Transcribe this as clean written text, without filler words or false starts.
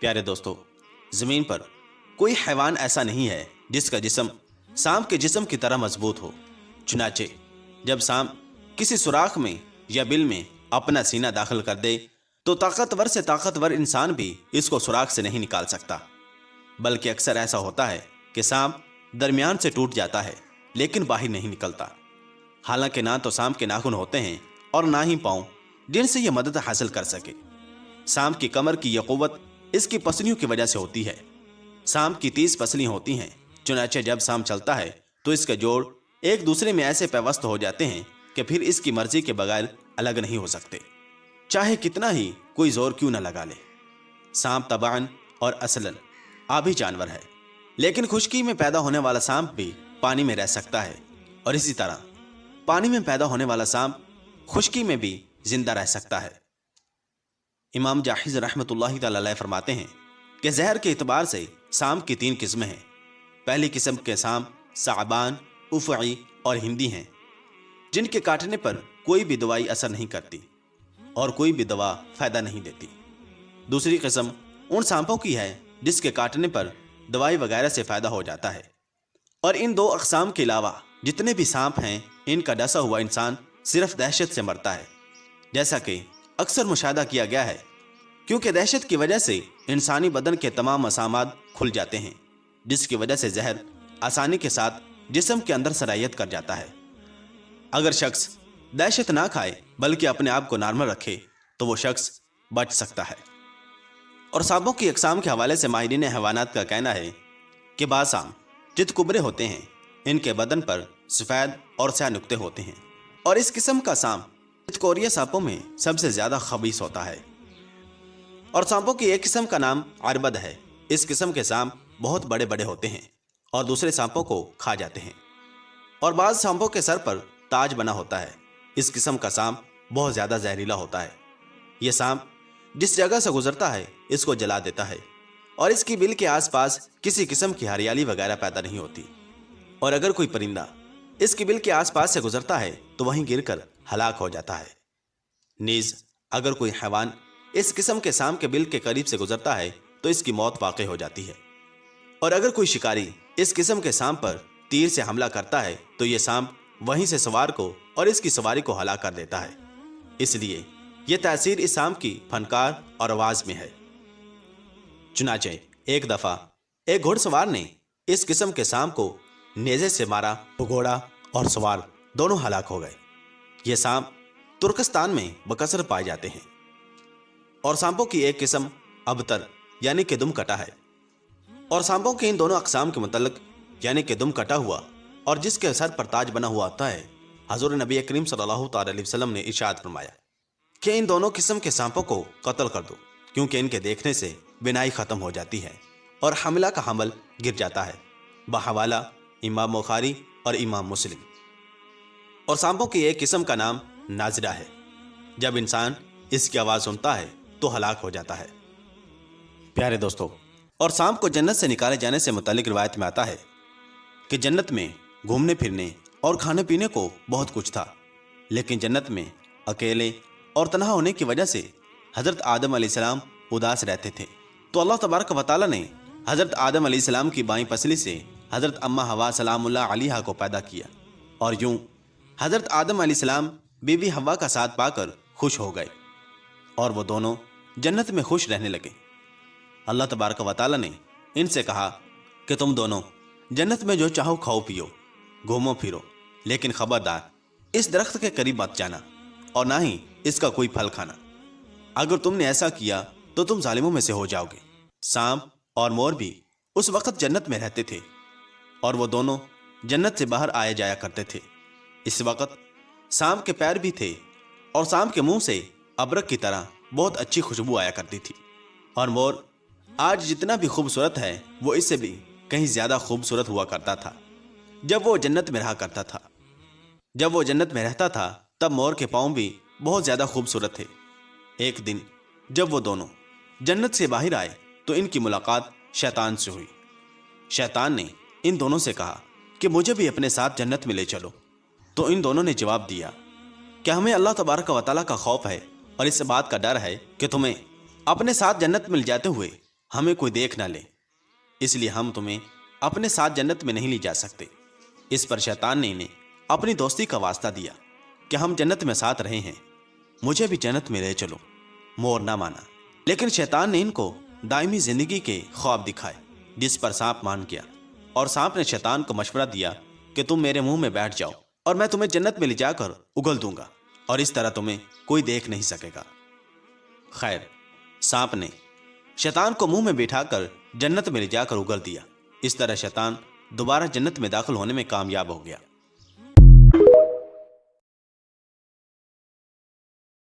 پیارے دوستو، زمین پر کوئی حیوان ایسا نہیں ہے جس کا جسم سانپ کے جسم کی طرح مضبوط ہو۔ چنانچہ جب سانپ کسی سوراخ میں یا بل میں اپنا سینہ داخل کر دے تو طاقتور سے طاقتور انسان بھی اس کو سوراخ سے نہیں نکال سکتا، بلکہ اکثر ایسا ہوتا ہے کہ سانپ درمیان سے ٹوٹ جاتا ہے لیکن باہر نہیں نکلتا۔ حالانکہ نہ تو سانپ کے ناخن ہوتے ہیں اور نہ ہی پاؤں جن سے یہ مدد حاصل کر سکے۔ سانپ کی کمر کی یہ قوت اس کی پسلیوں کی وجہ سے ہوتی ہے۔ سانپ کی 30 پسلیاں ہوتی ہیں، چنانچہ جب سانپ چلتا ہے تو اس کے جوڑ ایک دوسرے میں ایسے پیوست ہو جاتے ہیں کہ پھر اس کی مرضی کے بغیر الگ نہیں ہو سکتے، چاہے کتنا ہی کوئی زور کیوں نہ لگا لے۔ سانپ طبعاً اور اصلاً آبی جانور ہے، لیکن خشکی میں پیدا ہونے والا سانپ بھی پانی میں رہ سکتا ہے، اور اسی طرح پانی میں پیدا ہونے والا سانپ خشکی میں بھی زندہ رہ سکتا ہے۔ امام جاحظ رحمۃ اللہ تعالی علیہ فرماتے ہیں کہ زہر کے اعتبار سے سانپ کی 3 قسمیں ہیں۔ پہلی قسم کے سانپ ثعبان، افعی اور ہندی ہیں، جن کے کاٹنے پر کوئی بھی دوائی اثر نہیں کرتی اور کوئی بھی دوا فائدہ نہیں دیتی۔ دوسری قسم ان سانپوں کی ہے جس کے کاٹنے پر دوائی وغیرہ سے فائدہ ہو جاتا ہے، اور ان 2 اقسام کے علاوہ جتنے بھی سانپ ہیں ان کا ڈسا ہوا انسان صرف دہشت سے مرتا ہے، جیسا کہ اکثر مشاہدہ کیا گیا ہے، کیونکہ دہشت کی وجہ سے انسانی بدن کے تمام مسامات کھل جاتے ہیں، جس کی وجہ سے زہر آسانی کے ساتھ جسم کے اندر سرایت کر جاتا ہے۔ اگر شخص دہشت نہ کھائے بلکہ اپنے آپ کو نارمل رکھے تو وہ شخص بچ سکتا ہے۔ اور سانپوں کی اقسام کے حوالے سے ماہرین حیوانات کا کہنا ہے کہ بعض سانپ چت کبرے ہوتے ہیں، ان کے بدن پر سفید اور سیاہ نقطے ہوتے ہیں، اور اس قسم کا سانپ چتکوریا سانپوں میں سب سے زیادہ خبیث ہوتا ہے۔ اور سانپوں کی ایک قسم کا نام عربد ہے۔ اس قسم کے سانپ بہت بڑے بڑے ہوتے ہیں اور دوسرے سانپوں کو کھا جاتے ہیں، اور بعض سانپوں کے سر پر تاج بنا ہوتا ہے۔ اس قسم کا سانپ بہت زیادہ زہریلا ہوتا ہے۔ یہ سانپ جس جگہ سے گزرتا ہے اس کو جلا دیتا ہے، اور اس کی بل کے آس پاس کسی قسم کی ہریالی وغیرہ پیدا نہیں ہوتی، اور اگر کوئی پرندہ اس کی بل کے آس پاس سے گزرتا ہے تو وہیں گر کر ہلاک ہو جاتا ہے۔ نیز اگر کوئی حیوان اس قسم کے سانپ کے بل کے قریب سے گزرتا ہے تو اس کی موت واقع ہو جاتی ہے، اور اگر کوئی شکاری اس قسم کے سانپ پر تیر سے حملہ کرتا ہے تو یہ سانپ وہیں سے سوار کو اور اس کی سواری کو ہلاک کر دیتا ہے۔ اس لیے یہ تاثیر اس سانپ کی فنکار اور آواز میں ہے۔ چنانچہ ایک دفعہ ایک گھوڑ سوار نے اس قسم کے سانپ کو نیزے سے مارا تو گھوڑا اور سوار دونوں ہلاک ہو گئے۔ یہ سانپ ترکستان میں بکثرت پائے جاتے ہیں۔ اور سانپوں کی ایک قسم ابتر یعنی کہ دم کٹا ہے۔ اور سانپوں کے ان دونوں اقسام کے متعلق یعنی کہ دم کٹا ہوا اور جس کے سر پر تاج بنا ہوا ہوتا ہے، حضور نبی کریم صلی اللہ تعالی علیہ وسلم نے ارشاد فرمایا کہ ان دونوں قسم کے سانپوں کو قتل کر دو، کیونکہ ان کے دیکھنے سے بینائی ختم ہو جاتی ہے اور حملہ کا حمل گر جاتا ہے۔ بحوالہ امام بخاری اور امام مسلم۔ اور سانپوں کی ایک قسم کا نام ناظرہ ہے۔ جب انسان اس کی آواز سنتا ہے تو ہلاک ہو جاتا ہے۔ پیارے دوستو، اور سانپ کو جنت سے نکالے جانے سے متعلق روایت میں آتا ہے کہ جنت میں گھومنے پھرنے اور کھانے پینے کو بہت کچھ تھا، لیکن جنت میں اکیلے اور تنہا ہونے کی وجہ سے حضرت آدم علیہ السلام اداس رہتے تھے، تو اللہ تبارک و تعالی نے حضرت آدم علیہ السلام کی بائیں پسلی سے حضرت اماں حوا سلام اللہ علیہا کو پیدا کیا، اور یوں حضرت آدم علیہ السلام بی بی حوا کا ساتھ پا کر خوش ہو گئے، اور وہ دونوں جنت میں خوش رہنے لگے۔ اللہ تبارک و تعالی نے ان سے کہا کہ تم دونوں جنت میں جو چاہو کھاؤ پیو، گھومو پھرو، لیکن خبردار اس درخت کے قریب مت جانا اور نہ ہی اس کا کوئی پھل کھانا۔ اگر تم نے ایسا کیا تو تم ظالموں میں سے ہو جاؤ گے۔ سانپ اور مور بھی اس وقت جنت میں رہتے تھے، اور وہ دونوں جنت سے باہر آیا جایا کرتے تھے۔ اس وقت سانپ کے پیر بھی تھے، اور سانپ کے منہ سے ابرک کی طرح بہت اچھی خوشبو آیا کرتی تھی، اور مور آج جتنا بھی خوبصورت ہے وہ اس سے بھی کہیں زیادہ خوبصورت ہوا کرتا تھا جب وہ جنت میں رہا کرتا تھا۔ جب وہ جنت میں رہتا تھا تب مور کے پاؤں بھی بہت زیادہ خوبصورت تھے۔ ایک دن جب وہ دونوں جنت سے باہر آئے تو ان کی ملاقات شیطان سے ہوئی۔ شیطان نے ان دونوں سے کہا کہ مجھے بھی اپنے ساتھ جنت میں لے چلو، تو ان دونوں نے جواب دیا کہ ہمیں اللہ تبارک و تعالیٰ کا خوف ہے اور اس بات کا ڈر ہے کہ تمہیں اپنے ساتھ جنت مل جاتے ہوئے ہمیں کوئی دیکھ نہ لے، اس لیے ہم تمہیں اپنے ساتھ جنت میں نہیں لے جا سکتے۔ اس پر شیطان نے انہیں اپنی دوستی کا واسطہ دیا کہ ہم جنت میں ساتھ رہے ہیں، مجھے بھی جنت میں لے چلو۔ مور نہ مانا، لیکن شیطان نے ان کو دائمی زندگی کے خواب دکھائے، جس پر سانپ مان گیا، اور سانپ نے شیطان کو مشورہ دیا کہ تم میرے منہ میں بیٹھ جاؤ اور میں تمہیں جنت میں لے جا کر اگل دوں گا، اور اس طرح تمہیں کوئی دیکھ نہیں سکے گا۔ خیر، سانپ نے شیطان کو منہ میں بٹھا کر جنت میں لے جا کر اگل دیا۔ اس طرح شیطان دوبارہ جنت میں داخل ہونے میں کامیاب ہو گیا۔